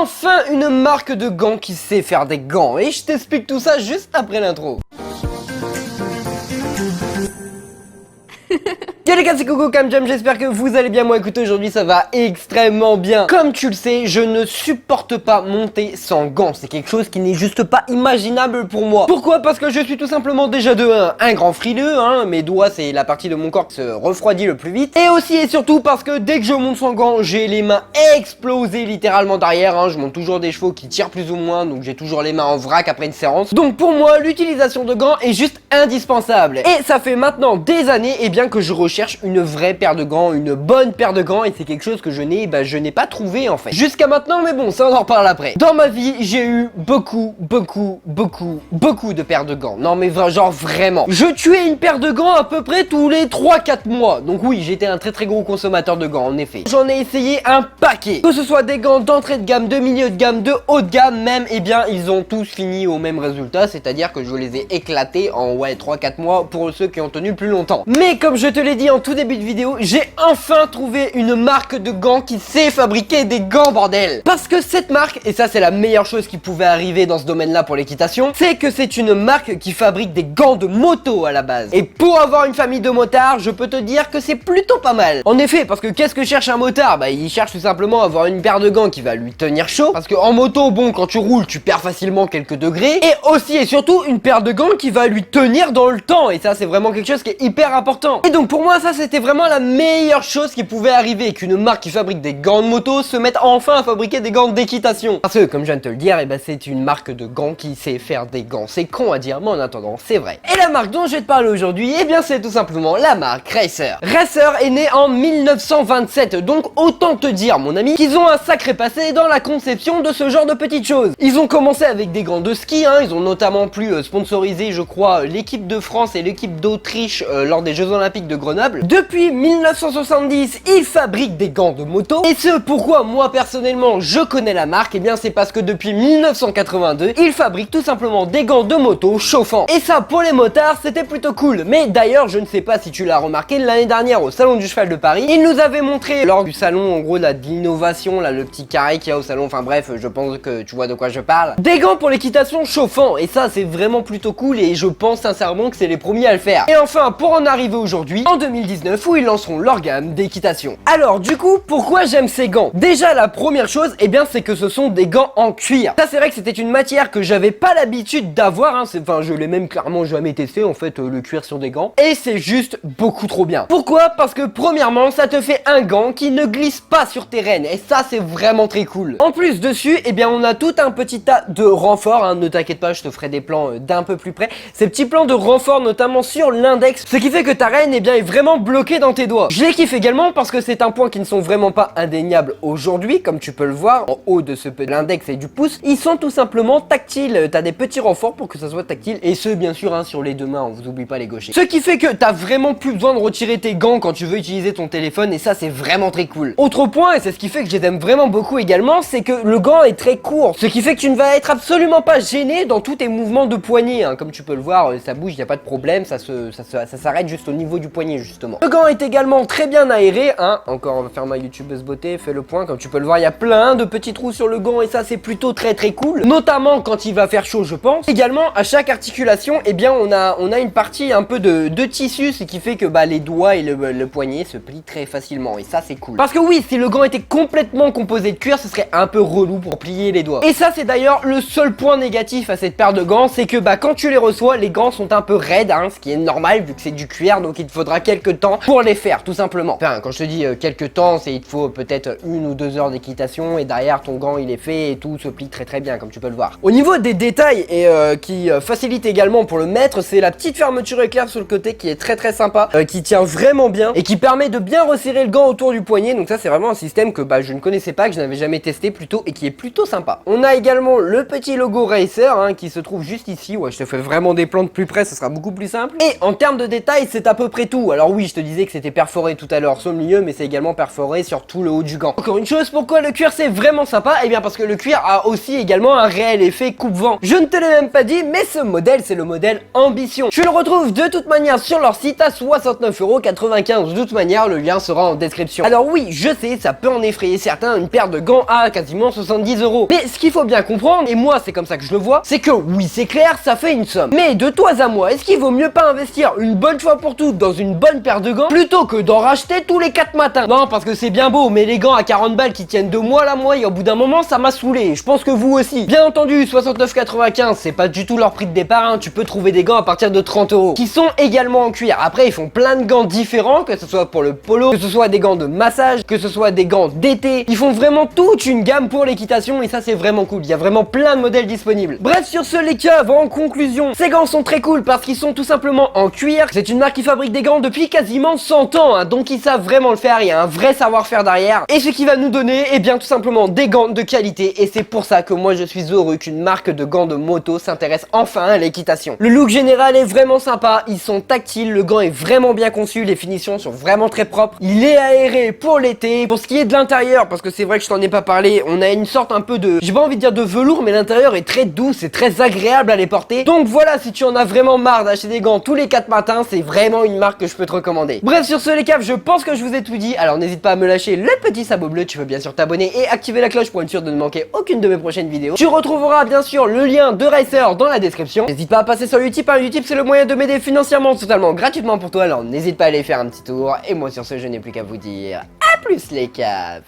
enfin une marque de gants qui sait faire des gants. Et je t'explique tout ça juste après l'intro. Yo les gars, c'est Coco Camjam, j'espère que vous allez bien. Moi écoutez, aujourd'hui ça va extrêmement bien. Comme tu le sais, je ne supporte pas monter sans gants. C'est quelque chose qui n'est juste pas imaginable pour moi. Pourquoi? Parce que je suis tout simplement déjà de un grand frileux, hein. Mes doigts c'est la partie de mon corps qui se refroidit le plus vite. Et aussi et surtout parce que dès que je monte sans gants, j'ai les mains explosées littéralement derrière, hein. Je monte toujours des chevaux qui tirent plus ou moins, donc j'ai toujours les mains en vrac après une séance. Donc pour moi, l'utilisation de gants est juste indispensable. Et ça fait maintenant des années que je recherche une vraie paire de gants, une bonne paire de gants, et c'est quelque chose que je n'ai pas trouvé en fait. Jusqu'à maintenant, mais bon, ça on en reparle après. Dans ma vie, j'ai eu beaucoup de paires de gants. Non mais genre vraiment. Je tuais une paire de gants à peu près tous les 3-4 mois. Donc oui, j'étais un très gros consommateur de gants en effet. J'en ai essayé un paquet. Que ce soit des gants d'entrée de gamme, de milieu de gamme, de haut de gamme même, ils ont tous fini au même résultat, c'est-à-dire que je les ai éclatés en 3-4 mois pour ceux qui ont tenu plus longtemps. Mais comme je te l'ai dit en tout début de vidéo, j'ai enfin trouvé une marque de gants qui sait fabriquer des gants, bordel. Parce que cette marque, et ça c'est la meilleure chose qui pouvait arriver dans ce domaine-là pour l'équitation, c'est que c'est une marque qui fabrique des gants de moto à la base. Et pour avoir une famille de motards, je peux te dire que c'est plutôt pas mal. En effet, parce que qu'est-ce que cherche un motard? Il cherche tout simplement à avoir une paire de gants qui va lui tenir chaud. Parce que en moto, bon, quand tu roules, tu perds facilement quelques degrés. Et aussi et surtout, une paire de gants qui va lui tenir dans le temps. Et ça, c'est vraiment quelque chose qui est hyper important. Et donc pour moi, ça c'était vraiment la meilleure chose qui pouvait arriver, qu'une marque qui fabrique des gants de moto se mette enfin à fabriquer des gants d'équitation. Parce que comme je viens de te le dire, c'est une marque de gants qui sait faire des gants. C'est con à dire, mais en attendant, c'est vrai. Et la marque dont je vais te parler aujourd'hui, c'est tout simplement la marque Racer. Racer est née en 1927, donc autant te dire, mon ami, qu'ils ont un sacré passé dans la conception de ce genre de petites choses. Ils ont commencé avec des gants de ski, hein. Ils ont notamment pu sponsoriser, je crois, l'équipe de France et l'équipe d'Autriche lors des Jeux Olympiques de Grenoble. Depuis 1970, ils fabriquent des gants de moto. Et ce pourquoi moi personnellement je connais la marque, c'est parce que depuis 1982, ils fabriquent tout simplement des gants de moto chauffants. Et ça pour les motards c'était plutôt cool. Mais d'ailleurs je ne sais pas si tu l'as remarqué, l'année dernière au salon du cheval de Paris, ils nous avaient montré lors du salon en gros de l'innovation, là le petit carré qu'il y a au salon, enfin bref je pense que tu vois de quoi je parle. Des gants pour l'équitation chauffants, et ça c'est vraiment plutôt cool et je pense sincèrement que c'est les premiers à le faire. Et enfin pour en arriver aujourd'hui, en 2019 où ils lanceront leur gamme d'équitation. Alors du coup pourquoi j'aime ces gants? Déjà la première chose c'est que ce sont des gants en cuir. Ça c'est vrai que c'était une matière que j'avais pas l'habitude d'avoir, hein. Enfin je l'ai même clairement jamais testé en fait, le cuir sur des gants, et c'est juste beaucoup trop bien. Pourquoi? Parce que premièrement ça te fait un gant qui ne glisse pas sur tes rênes, et ça c'est vraiment très cool. En plus dessus on a tout un petit tas de renforts, hein. Ne t'inquiète pas, je te ferai des plans d'un peu plus près. Ces petits plans de renforts notamment sur l'index, ce qui fait que ta reine est vraiment bloquée dans tes doigts. Je les kiffe également parce que c'est un point qui ne sont vraiment pas indéniables aujourd'hui, comme tu peux le voir en haut de l'index et du pouce, ils sont tout simplement tactiles. T'as des petits renforts pour que ça soit tactile, et ce bien sûr sur les deux mains, on vous oublie pas les gauchers. Ce qui fait que t'as vraiment plus besoin de retirer tes gants quand tu veux utiliser ton téléphone, et ça c'est vraiment très cool. Autre point, et c'est ce qui fait que je les aime vraiment beaucoup également, c'est que le gant est très court, ce qui fait que tu ne vas être absolument pas gêné dans tous tes mouvements de poignet, hein. Comme tu peux le voir, ça bouge, y a pas de problème, ça s'arrête juste au niveau du poignet justement. Le gant est également très bien aéré, hein. Encore, on va faire ma youtubeuse beauté, fais le point, comme tu peux le voir, il y a plein de petits trous sur le gant, et ça c'est plutôt très cool, notamment quand il va faire chaud je pense. Également à chaque articulation, on a une partie un peu de tissu, ce qui fait que les doigts et le poignet se plient très facilement, et ça c'est cool. Parce que oui, si le gant était complètement composé de cuir, ce serait un peu relou pour plier les doigts. Et ça c'est d'ailleurs le seul point négatif à cette paire de gants, c'est que quand tu les reçois, les gants sont un peu raides, hein, ce qui est normal vu que c'est du cuir, donc il te faudra quelques temps pour les faire tout simplement. Enfin quand je te dis quelques temps, c'est il te faut peut-être 1 ou 2 heures d'équitation, et derrière ton gant il est fait et tout se plie très bien comme tu peux le voir. Au niveau des détails et qui facilite également pour le mettre, c'est la petite fermeture éclair sur le côté qui est très sympa, qui tient vraiment bien et qui permet de bien resserrer le gant autour du poignet. Donc ça c'est vraiment un système que je ne connaissais pas, que je n'avais jamais testé plutôt, et qui est plutôt sympa. On a également le petit logo Racer, hein, qui se trouve juste ici. Ouais, je te fais vraiment des plans de plus près, ce sera beaucoup plus simple. Et en termes de détails, c'est à peu près tout. Alors Alors oui, je te disais que c'était perforé tout à l'heure sur le milieu, mais c'est également perforé sur tout le haut du gant. Encore une chose, pourquoi le cuir c'est vraiment sympa? Eh bien parce que le cuir a aussi également un réel effet coupe-vent. Je ne te l'ai même pas dit, mais ce modèle c'est le modèle Ambition. Tu le retrouves de toute manière sur leur site à 69,95 €. De toute manière, le lien sera en description. Alors oui, je sais, ça peut en effrayer certains, une paire de gants à quasiment 70 €. Mais ce qu'il faut bien comprendre, et moi c'est comme ça que je le vois, c'est que oui, c'est clair, ça fait une somme. Mais de toi à moi, est-ce qu'il vaut mieux pas investir une bonne fois pour toutes dans une bonne paire de gants plutôt que d'en racheter tous les 4 matins? Non, parce que c'est bien beau, mais les gants à 40 balles qui tiennent 2 mois là, moi, et au bout d'un moment, ça m'a saoulé. Je pense que vous aussi. Bien entendu, 69,95 €, c'est pas du tout leur prix de départ, hein. Tu peux trouver des gants à partir de 30 € qui sont également en cuir. Après, ils font plein de gants différents, que ce soit pour le polo, que ce soit des gants de massage, que ce soit des gants d'été. Ils font vraiment toute une gamme pour l'équitation et ça, c'est vraiment cool. Il y a vraiment plein de modèles disponibles. Bref, sur ce, les keufs, en conclusion, ces gants sont très cool parce qu'ils sont tout simplement en cuir. C'est une marque qui fabrique des gants depuis quasiment 100 ans, hein, donc ils savent vraiment le faire. Il y a un vrai savoir-faire derrière. Et ce qui va nous donner, eh bien, tout simplement des gants de qualité. Et c'est pour ça que moi, je suis heureux qu'une marque de gants de moto s'intéresse enfin à l'équitation. Le look général est vraiment sympa. Ils sont tactiles. Le gant est vraiment bien conçu. Les finitions sont vraiment très propres. Il est aéré pour l'été. Pour ce qui est de l'intérieur, parce que c'est vrai que je t'en ai pas parlé, on a une sorte un peu de, j'ai pas envie de dire de velours, mais l'intérieur est très doux, c'est très agréable à les porter. Donc voilà, si tu en as vraiment marre d'acheter des gants tous les 4 matins, c'est vraiment une marque que je peux te recommander. Bref, sur ce les caves, je pense que je vous ai tout dit. Alors n'hésite pas à me lâcher le petit sabot bleu, tu peux bien sûr t'abonner et activer la cloche pour être sûr de ne manquer aucune de mes prochaines vidéos. Tu retrouveras bien sûr le lien de Racer dans la description. N'hésite pas à passer sur Utip, hein. Utip c'est le moyen de m'aider financièrement totalement gratuitement pour toi, alors n'hésite pas à aller faire un petit tour. Et moi sur ce, je n'ai plus qu'à vous dire à plus les caves.